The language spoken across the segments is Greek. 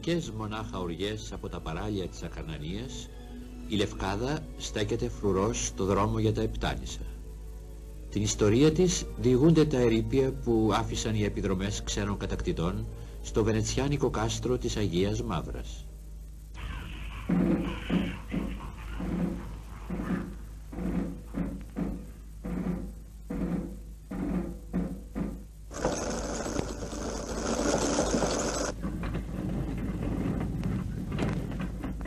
μερικές μονάχα οριές από τα παράλια της Ακαρνανίας, η Λευκάδα στέκεται φρουρός στο δρόμο για τα Επτάνησα. Την ιστορία της διηγούνται τα ερείπια που άφησαν οι επιδρομές ξένων κατακτητών στο βενετσιάνικο κάστρο της Αγίας Μαύρας.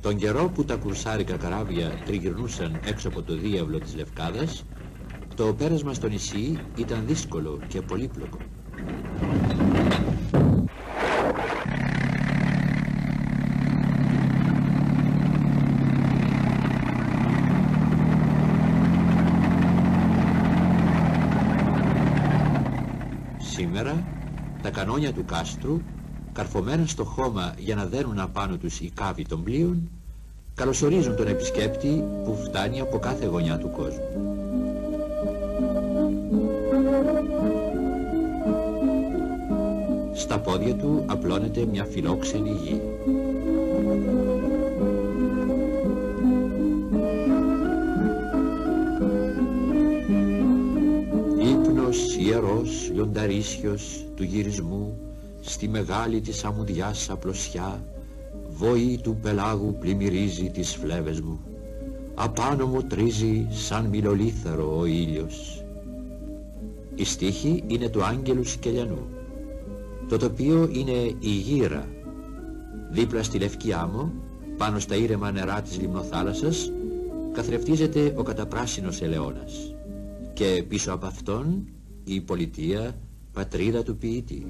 Τον καιρό που τα κουρσάρικα καράβια τριγυρνούσαν έξω από το διάβλο της Λευκάδας, το πέρασμα στο νησί ήταν δύσκολο και πολύπλοκο. Σήμερα τα κανόνια του κάστρου, καρφωμένα στο χώμα για να δένουν απάνω τους οι κάβοι των πλοίων, καλωσορίζουν τον επισκέπτη που φτάνει από κάθε γωνιά του κόσμου. Στα πόδια του απλώνεται μια φιλόξενη γη. Ύπνος ιερός λιονταρίσιος του γυρισμού στη μεγάλη της αμμουδιάς απλωσιά, βοή του πελάγου πλημμυρίζει τις φλέβες μου, απάνω μου τρίζει σαν μιλολίθαρο ο ήλιος. Η στίχη είναι του Άγγελου Σκελιανού. Το τοπίο είναι η γύρα. Δίπλα στη Λευκή Άμμο, πάνω στα ήρεμα νερά της λιμνοθάλασσας, καθρεφτίζεται ο καταπράσινος ελαιώνας και πίσω από αυτόν η πολιτεία, πατρίδα του ποιητή.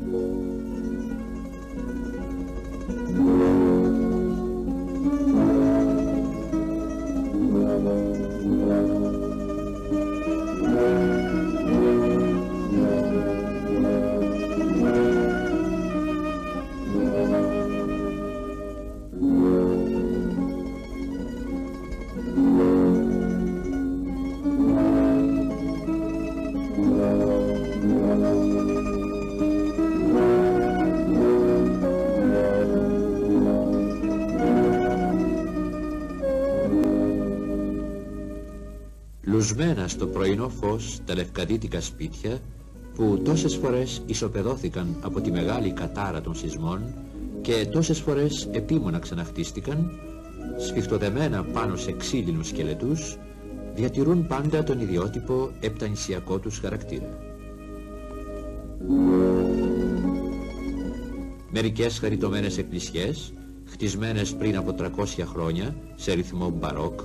Λουσμένα στο πρωινό φως τα λευκαδίτικα σπίτια που τόσες φορές ισοπεδώθηκαν από τη μεγάλη κατάρα των σεισμών και τόσες φορές επίμονα ξαναχτίστηκαν, σφιχτοδεμένα πάνω σε ξύλινους σκελετούς, διατηρούν πάντα τον ιδιότυπο επτανησιακό τους χαρακτήρα. Μερικές χαριτωμένες εκκλησιές, χτισμένες πριν από 300 χρόνια σε ρυθμό μπαρόκ,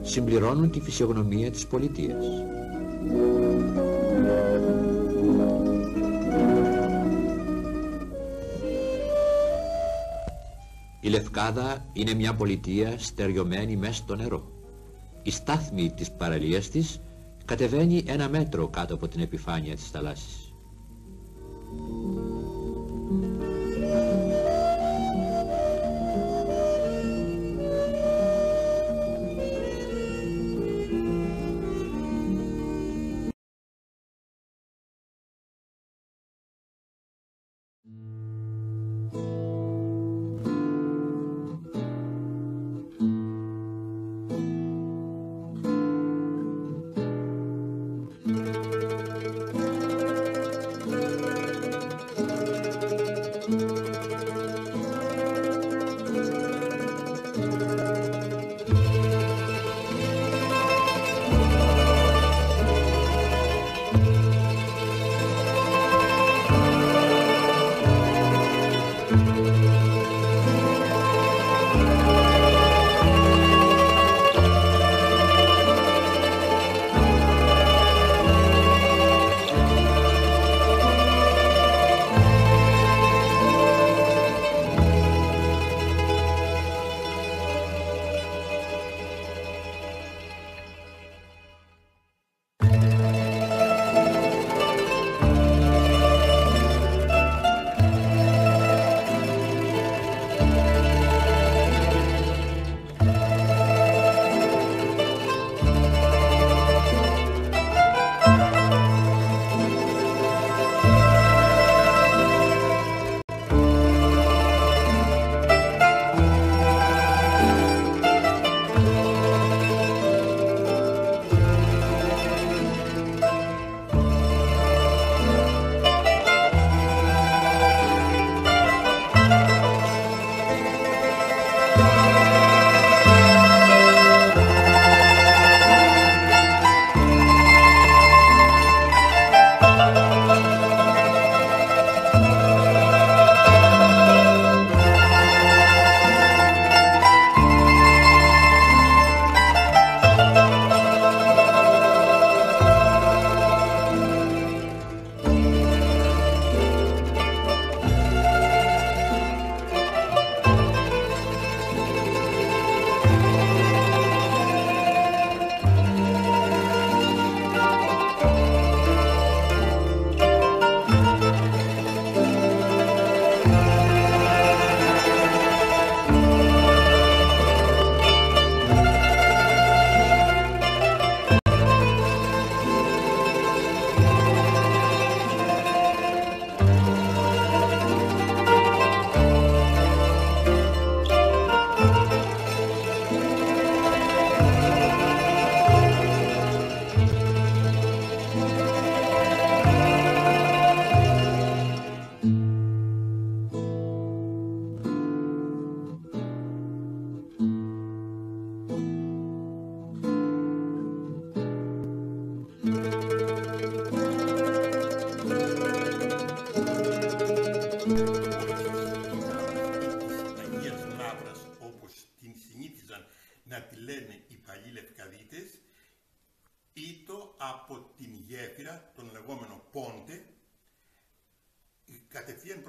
συμπληρώνουν τη φυσιογνωμία της πολιτείας. Η Λευκάδα είναι μια πολιτεία στεριωμένη μες στο νερό. Η στάθμη της παραλίας της κατεβαίνει 1 μέτρο κάτω από την επιφάνεια της θαλάσσης.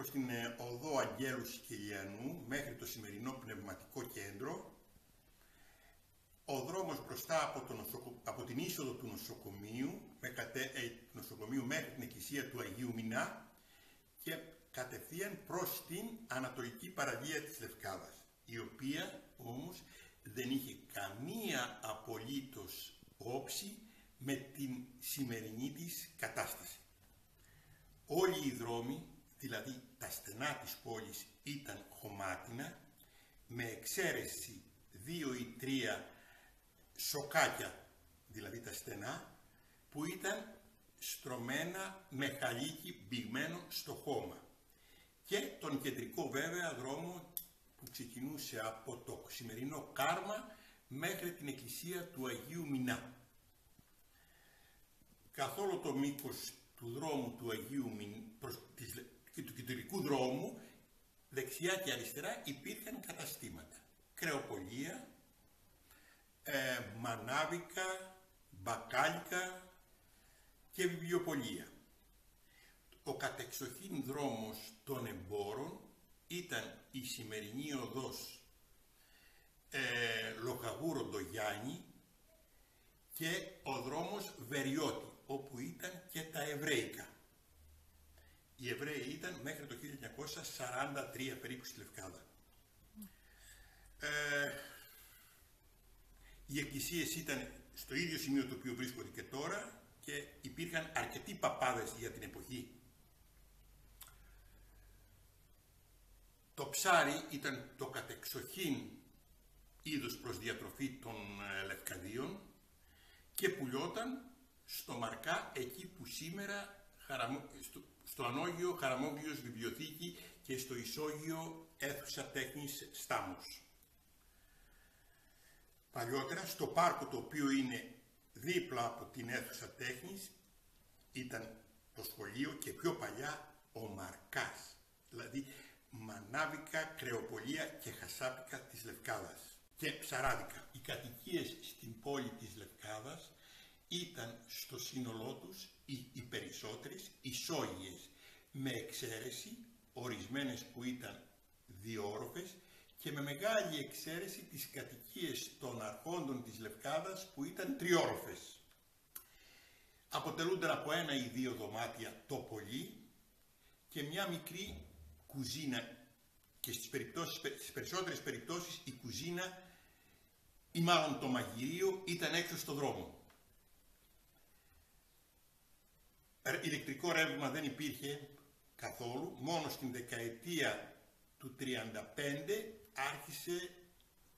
προς την οδό Αγγέλου Σικελιανού μέχρι το σημερινό πνευματικό κέντρο, ο δρόμος μπροστά από την είσοδο του νοσοκομείου μέχρι την εκκλησία του Αγίου Μινά και κατευθείαν προς την ανατολική παραλία της Λευκάδας, η οποία όμως δεν είχε καμία απολύτως όψη με την σημερινή της κατάσταση. Όλοι οι δρόμοι, δηλαδή τα στενά της πόλης, ήταν χωμάτινα, με εξαίρεση 2 ή 3 σοκάκια, δηλαδή τα στενά, που ήταν στρωμένα με χαλίκι μπηγμένο στο χώμα, και τον κεντρικό βέβαια δρόμο που ξεκινούσε από το σημερινό Κάρμα μέχρι την εκκλησία του Αγίου Μινά. Καθ' όλο το μήκος του δρόμου του Αγίου Μινά και του κεντρικού δρόμου, δεξιά και αριστερά, υπήρχαν καταστήματα, κρεοπωλεία, μανάβικα, μπακάλικα και βιβλιοπωλεία. Ο κατεξοχήν δρόμος των εμπόρων ήταν η σημερινή οδός Λοχαγούροντο-Γιάννη και ο δρόμος Βεριώτη, όπου ήταν και τα Εβραίικα. Οι Εβραίοι ήταν μέχρι το 1943 περίπου στη Λευκάδα. Οι εκκλησίες ήταν στο ίδιο σημείο το οποίο βρίσκονται και τώρα και υπήρχαν αρκετοί παπάδες για την εποχή. Το ψάρι ήταν το κατεξοχήν είδος προς διατροφή των Λευκαδίων και πουλιόταν στο Μαρκά, εκεί που σήμερα στο Ανώγειο Χαραμόγειος Βιβλιοθήκη και στο Ισόγειο Αίθουσα Τέχνης Στάμος. Παλιότερα στο πάρκο, το οποίο είναι δίπλα από την Αίθουσα Τέχνης, ήταν το σχολείο και πιο παλιά ο Μαρκάς, δηλαδή μανάβικα, κρεοπωλεία και χασάπικα της Λευκάδας και ψαράδικα. Οι κατοικίες στην πόλη της Λευκάδας ήταν στο σύνολό τους οι περισσότερες ισόγειες, με εξαίρεση ορισμένες που ήταν διόροφες και με μεγάλη εξαίρεση τις κατοικίες των αρχόντων της Λευκάδας που ήταν τριόροφες. Αποτελούνταν από 1 ή 2 δωμάτια το πολύ και μια μικρή κουζίνα, και στις περισσότερες περιπτώσεις η κουζίνα ή μάλλον το μαγειρίο ήταν έξω στο δρόμο. Ηλεκτρικό ρεύμα δεν υπήρχε καθόλου, μόνο στην δεκαετία του 1935 άρχισε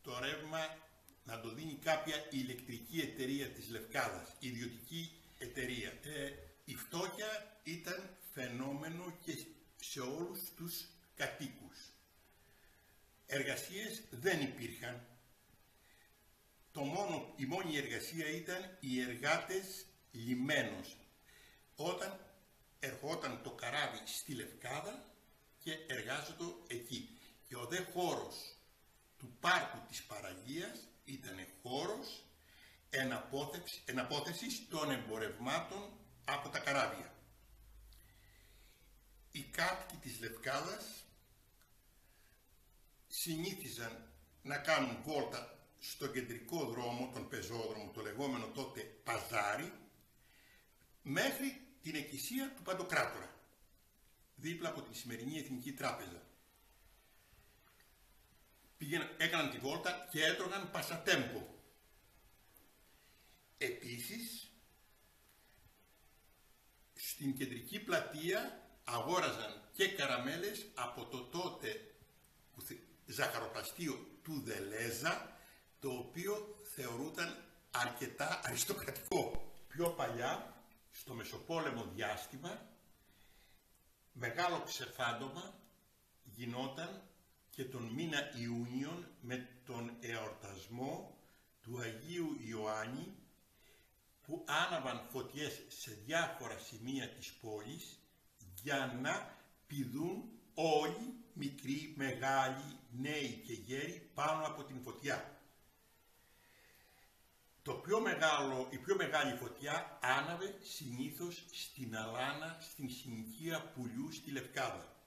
το ρεύμα να το δίνει κάποια ηλεκτρική εταιρεία της Λευκάδας, ιδιωτική εταιρεία. Η φτώχεια ήταν φαινόμενο και σε όλους τους κατοίκους. Εργασίες δεν υπήρχαν. Η μόνη εργασία ήταν οι εργάτες λιμένος, όταν ερχόταν το καράβι στη Λευκάδα και εργάζονται εκεί. Και ο δε χώρος του πάρκου της παραλίας ήταν χώρος εναπόθεσης των εμπορευμάτων από τα καράβια. Οι κάτοικοι της Λευκάδας συνήθιζαν να κάνουν βόλτα στο κεντρικό δρόμο, τον πεζόδρομο, το λεγόμενο τότε παζάρι, μέχρι την εκκλησία του Παντοκράτορα, δίπλα από τη σημερινή Εθνική Τράπεζα. Έκαναν τη βόλτα και έτρωγαν πασατέμπο. Επίσης, στην κεντρική πλατεία αγόραζαν και καραμέλες από το τότε ζαχαροπλαστείο του Δελέζα, το οποίο θεωρούταν αρκετά αριστοκρατικό. Πιο παλιά, στο μεσοπόλεμο διάστημα, μεγάλο ξεφάντωμα γινόταν και τον μήνα Ιούνιον με τον εορτασμό του Αγίου Ιωάννη, που άναβαν φωτιές σε διάφορα σημεία της πόλης για να πηδούν όλοι, μικροί, μεγάλοι, νέοι και γέροι, πάνω από την φωτιά. Η πιο μεγάλη φωτιά άναβε συνήθως στην Αλάνα, στην συνοικία Πουλιού στη Λευκάδα.